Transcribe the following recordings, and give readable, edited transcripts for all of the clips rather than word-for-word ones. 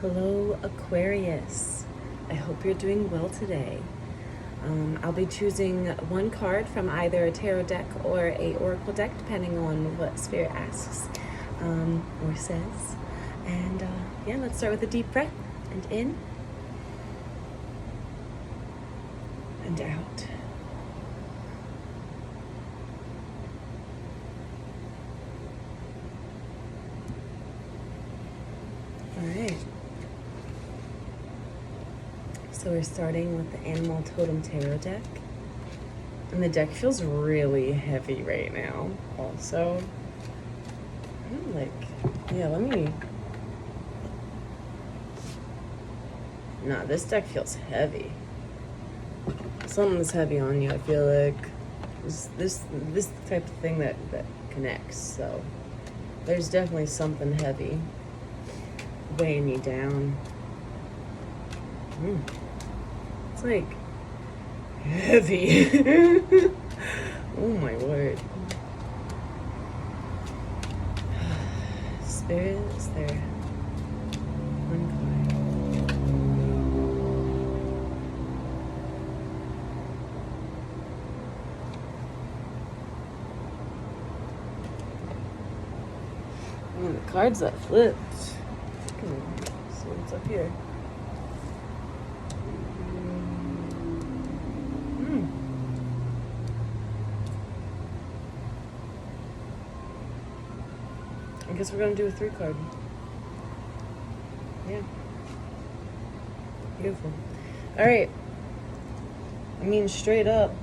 Hello, Aquarius. I hope you're doing well today. I'll be choosing one card from either a tarot deck or a oracle deck, depending on what Spirit asks or says. And yeah, let's start with a deep breath and in and out. All right. So we're starting with the Animal Totem Tarot deck. And the deck feels really heavy right now. Also, I'm like, yeah, Nah, this deck feels heavy. Something's heavy on you, I feel like. This type of thing that connects, so there's definitely something heavy weighing you down. It's like heavy. Oh my word. Spirit, is there one card? Oh, the cards that flipped. See what's up here. I guess we're gonna do a 3-card. Yeah. Beautiful. All right. I mean, straight up,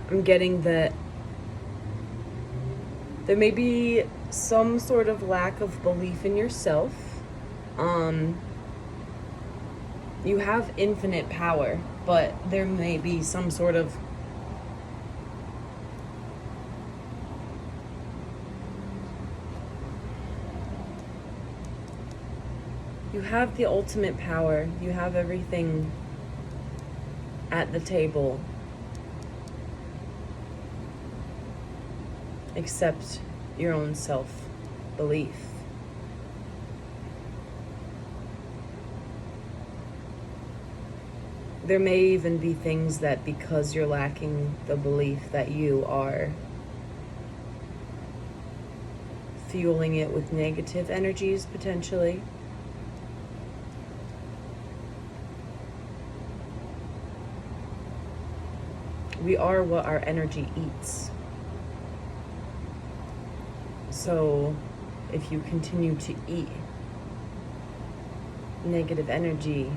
I'm getting that there may be some sort of lack of belief in yourself. You have infinite power, but there may be some sort of you have the ultimate power. You have everything at the table except your own self-belief. There may even be things that, because you're lacking the belief, that you are fueling it with negative energies, potentially. We are what our energy eats. So if you continue to eat negative energy,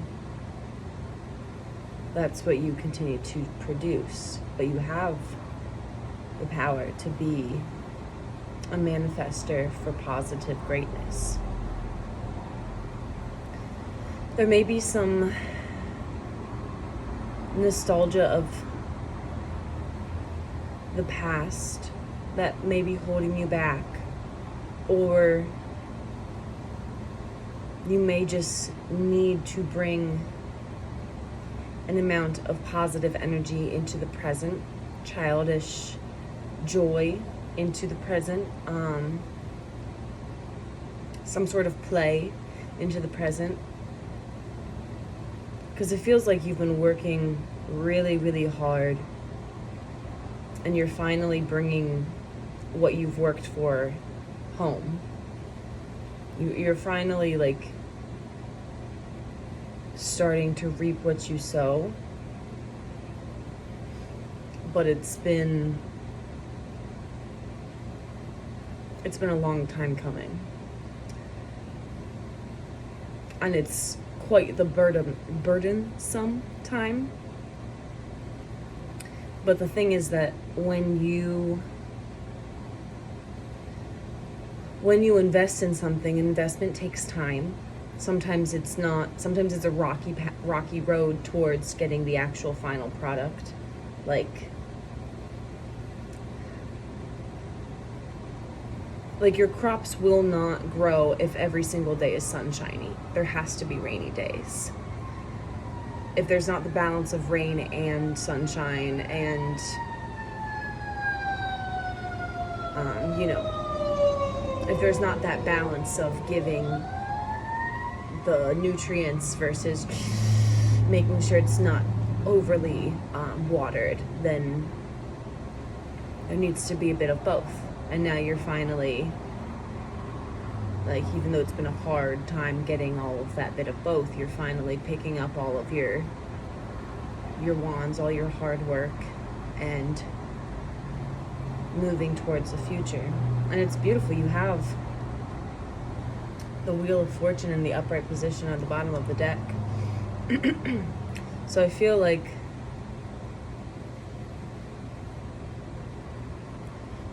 that's what you continue to produce. But you have the power to be a manifester for positive greatness. There may be some nostalgia of the past that may be holding you back, or you may just need to bring an amount of positive energy into the present, childish joy into the present, some sort of play into the present, because it feels like you've been working really, really hard and you're finally bringing what you've worked for home. You're finally like starting to reap what you sow, but it's been a long time coming, and it's quite the burdensome time. But the thing is that when you invest in something, investment takes time. Sometimes it's a rocky road towards getting the actual final product. Like your crops will not grow if every single day is sunshiny. There has to be rainy days. If there's not the balance of rain and sunshine and if there's not that balance of giving the nutrients versus making sure it's not overly watered, then there needs to be a bit of both. And now you're finally, like, even though it's been a hard time getting all of that bit of both, you're finally picking up all of your wands, all your hard work, and moving towards the future. And it's beautiful. You have the Wheel of Fortune in the upright position at the bottom of the deck. So I feel like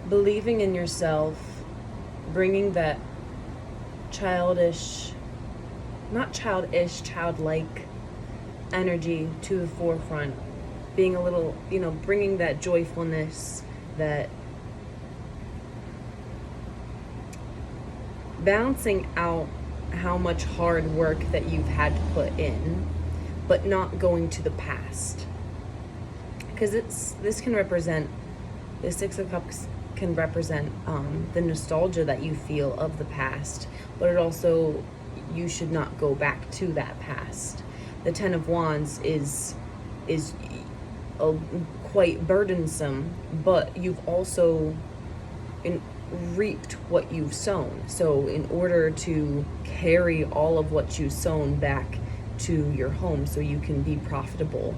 believing in yourself, bringing that childlike energy to the forefront, being a little, bringing that joyfulness, that balancing out how much hard work that you've had to put in, but not going to the past. Because this can represent, the Six of Cups can represent the nostalgia that you feel of the past, but it also, you should not go back to that past. The Ten of Wands is quite burdensome, but you've also reaped what you've sown. So in order to carry all of what you've sown back to your home so you can be profitable,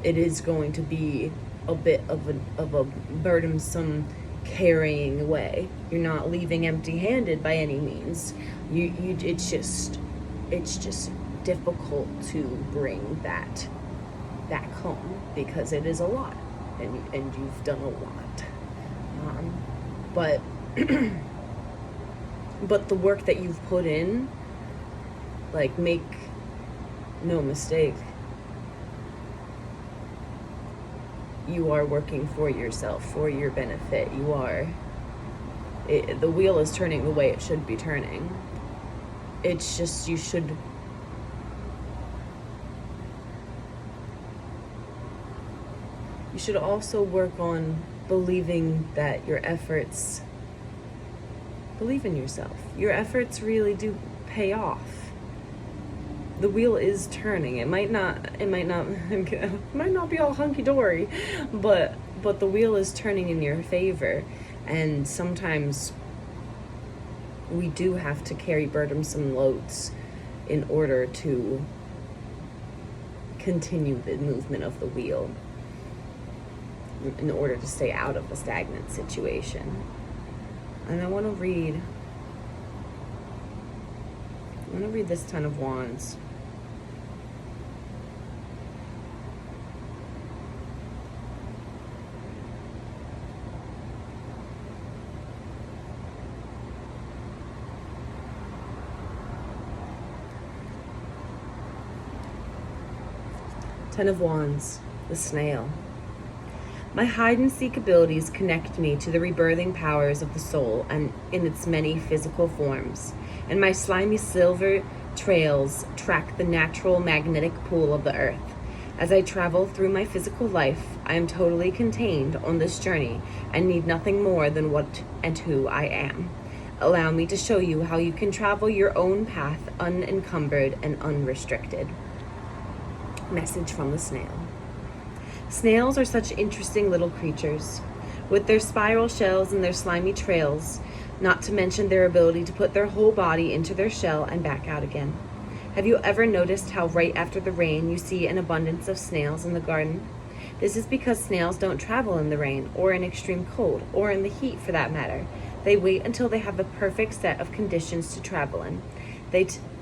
it is going to be a bit of a burdensome carrying away. You're not leaving empty-handed by any means. It's just difficult to bring that back home because it is a lot, and you've done a lot. But but the work that you've put in, like, make no mistake, you are working for yourself, for your benefit. The wheel is turning the way it should be turning. It's just, you should also work on believing that your efforts, believe in yourself. Your efforts really do pay off. The wheel is turning. It might not be all hunky-dory, but the wheel is turning in your favor. And sometimes we do have to carry burdensome loads in order to continue the movement of the wheel, in order to stay out of a stagnant situation. And I want to read this Ten of Wands. Ten of Wands, the snail. My hide-and-seek abilities connect me to the rebirthing powers of the soul and in its many physical forms, and my slimy silver trails track the natural magnetic pool of the earth. As I travel through my physical life, I am totally contained on this journey and need nothing more than what and who I am. Allow me to show you how you can travel your own path unencumbered and unrestricted. Message from the snail. Snails are such interesting little creatures, with their spiral shells and their slimy trails, not to mention their ability to put their whole body into their shell and back out again. Have you ever noticed how right after the rain you see an abundance of snails in the garden? This is because snails don't travel in the rain, or in extreme cold, or in the heat for that matter. They wait until they have the perfect set of conditions to travel in.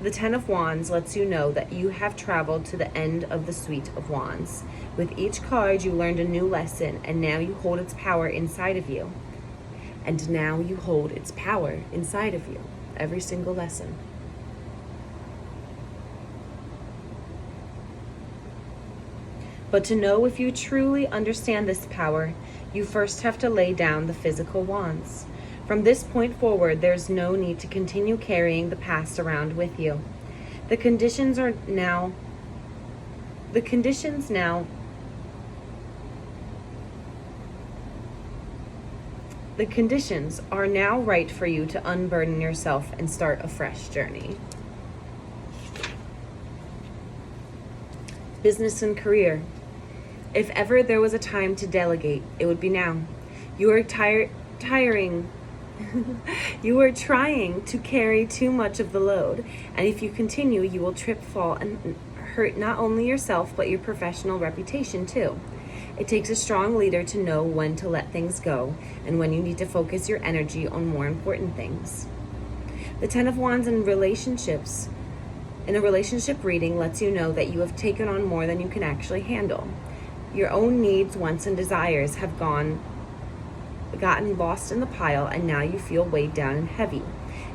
The Ten of Wands lets you know that you have traveled to the end of the Suite of Wands. With each card, you learned a new lesson, and now you hold its power inside of you. And now you hold its power inside of you. Every single lesson. But to know if you truly understand this power, you first have to lay down the physical wands. From this point forward, there's no need to continue carrying the past around with you. The conditions now The conditions are now right for you to unburden yourself and start a fresh journey. Business and career. If ever there was a time to delegate, it would be now. You are tiring. You are trying to carry too much of the load, and if you continue, you will trip, fall, and hurt not only yourself, but your professional reputation too. It takes a strong leader to know when to let things go and when you need to focus your energy on more important things. The Ten of Wands in relationships. In a relationship reading lets you know that you have taken on more than you can actually handle. Your own needs, wants, and desires have gotten lost in the pile, and now you feel weighed down and heavy.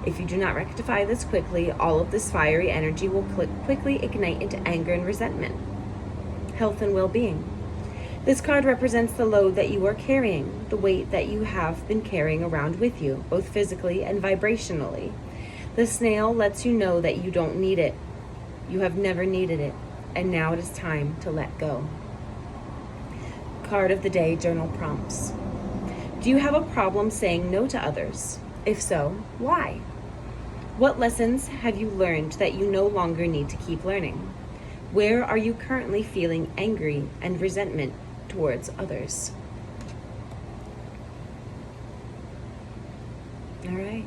If you do not rectify this quickly, all of this fiery energy will quickly ignite into anger and resentment. Health and well-being. This card represents the load that you are carrying, the weight that you have been carrying around with you, both physically and vibrationally. The snail lets you know that you don't need it. You have never needed it, and now it is time to let go. Card of the day, journal prompts. Do you have a problem saying no to others? If so, why? What lessons have you learned that you no longer need to keep learning? Where are you currently feeling angry and resentment towards others? All right.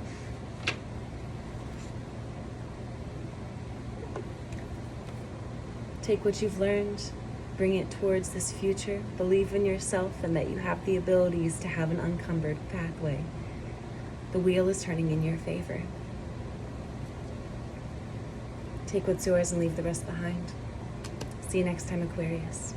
Take what you've learned, bring it towards this future. Believe in yourself and that you have the abilities to have an unencumbered pathway. The wheel is turning in your favor. Take what's yours and leave the rest behind. See you next time, Aquarius.